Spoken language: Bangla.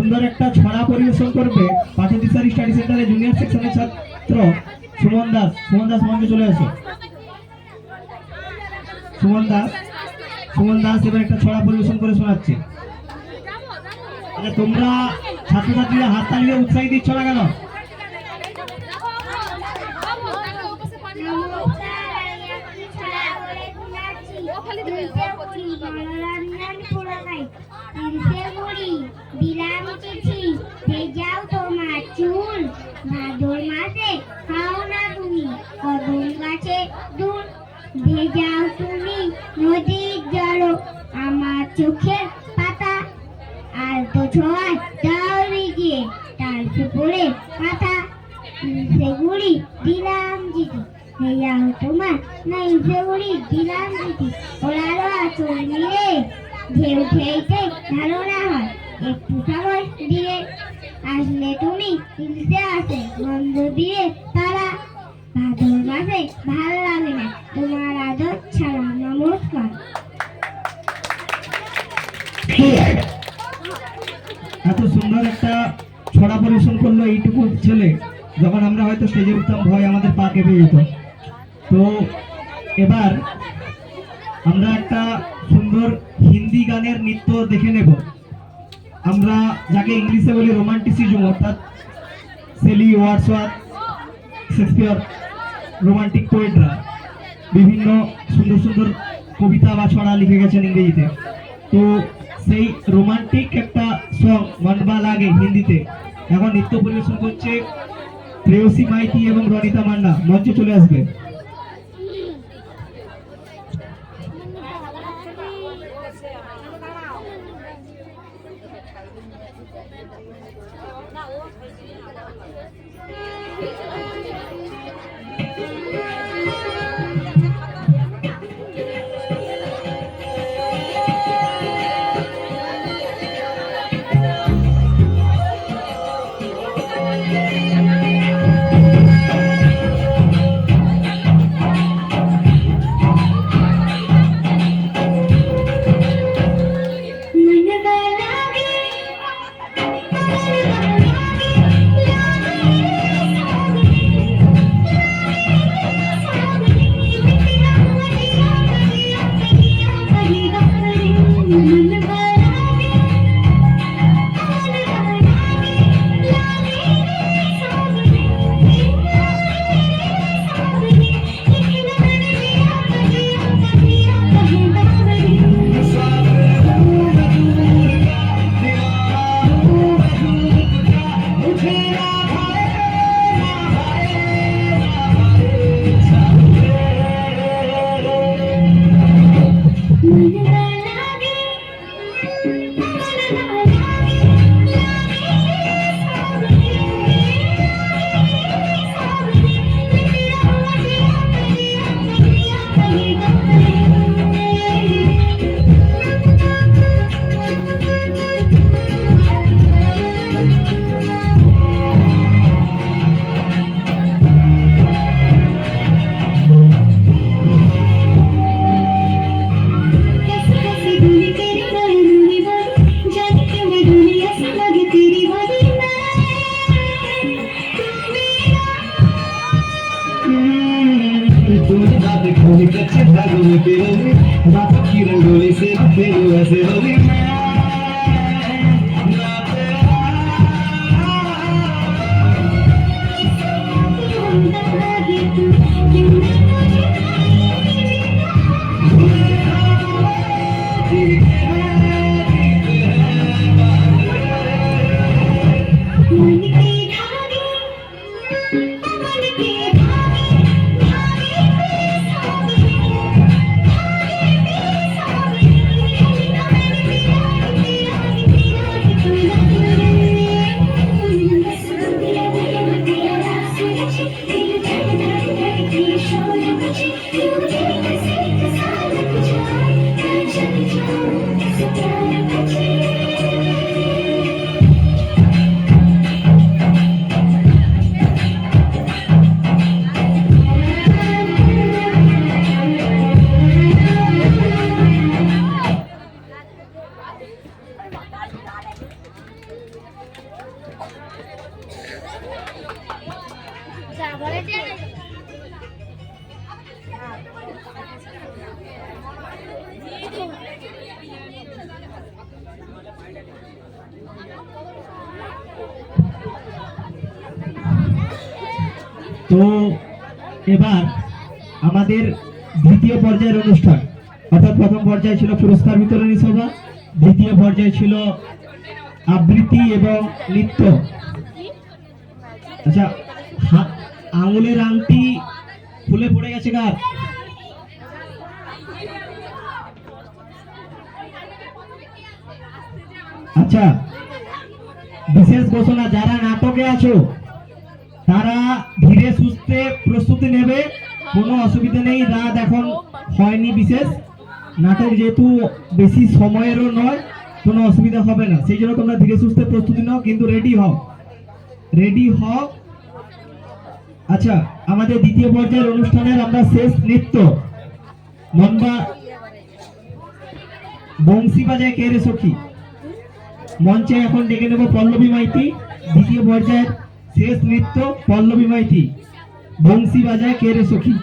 সুন্দর একটা ছড়া পরিবেশন করবে পাঠদিশারি স্টাডি সেন্টারের জুনিয়র সেকশনের ছাত্র সুমন দাস। সুমন দাস মঞ্চে চলে আসো। সুমন দাস এবার একটা ছড়া পরিবেশন করে শোনাচ্ছে। তোমরা ছাত্রছাত্রীরা হাততালি দিয়ে উৎসাহী দিচ্ছ না কেন? দিলাম চিঠি ভেজাও তোমার চুল, ভাদর মাসে খাও না তুমি কদম গাছে দুল, ভেজাও তুমি নদীর জল আমার চোখের পাতা, আর তো ছোঁয়ায় দাও লিখিয়ে তার সুপুরে পাতা, সেগুলি দিলাম চিঠি ভেজাও তোমার নাই, সেগুলি দিলাম চিঠি ওরালো আচল মিলে ঢেউ খেয়েছে ভালো না হয়, একটু সময় দিয়ে আসলে তুমি ইলতে আসে গন্ধ দিয়ে তারা, ভাদর মাসে ভালো লাগে না তোমার আদর ছাড়া। নমস্কার। এত সুন্দর একটা ছড়া পরিবেশন করলো এইটুকু ছেলে, যখন আমরা হয়তো স্টেজে উঠতাম ভয় আমাদের পা কেঁপে যেত। তো এবার আমরা একটা সুন্দর হিন্দি গানের নৃত্য দেখে নেব। আমরা যাকে ইংলিশে বলি রোমান্টিসিজম, অর্থাৎ শেলি, ওয়ার্ডসওয়ার্থ, শেক্সপিয়ার, রোমান্টিক পোয়েটরা বিভিন্ন সুন্দর সুন্দর কবিতা বা ছড়া লিখে গেছেন ইংরেজিতে। তো সেই রোমান্টিক একটা সং মনবা লাগে হিন্দিতে এখন নৃত্য পরিবেশন করছে প্রেয়সী মাইতি এবং রনিতা মান্না। মঞ্চে চলে আসবে। रंगोली से वैसे होली Show তো এবার আমাদের দ্বিতীয় পর্যায়ের অনুষ্ঠান, অর্থাৎ প্রথম পর্যায়ে ছিল পুরস্কার বিতরণী সভা, দ্বিতীয় পর্যায়ে ছিল আবৃত্তি এবং নৃত্য। আচ্ছা, আঙুলের আংটি ফুলে পড়ে গেছে কার? আচ্ছা, বিশেষ ঘোষণা, যারা নাটকে আছো তারা ধীরে সুস্থে প্রস্তুতি নেবে, কোনো অসুবিধা নেই। রাত এখন হয়নি, বিশেষ নাটক যেহেতু বেশি সময়েরও নয়, কোনো অসুবিধা হবে না, সেই জন্য তোমরা ধীরে সুস্থে প্রস্তুতি নাও, কিন্তু রেডি হও, রেডি হও। আচ্ছা, আমাদের দ্বিতীয় পর্যায়ের অনুষ্ঠানের আমরা শেষ নৃত্য মনবা বংশী বাজায় কে রে সখী, মঞ্চে এখন ডেকে নেব পল্লবী মাইতি। দ্বিতীয় পর্যায়ের শেষ নৃত্য পল্লবী মাইতি, বংশী বাজায় কে রে সখী।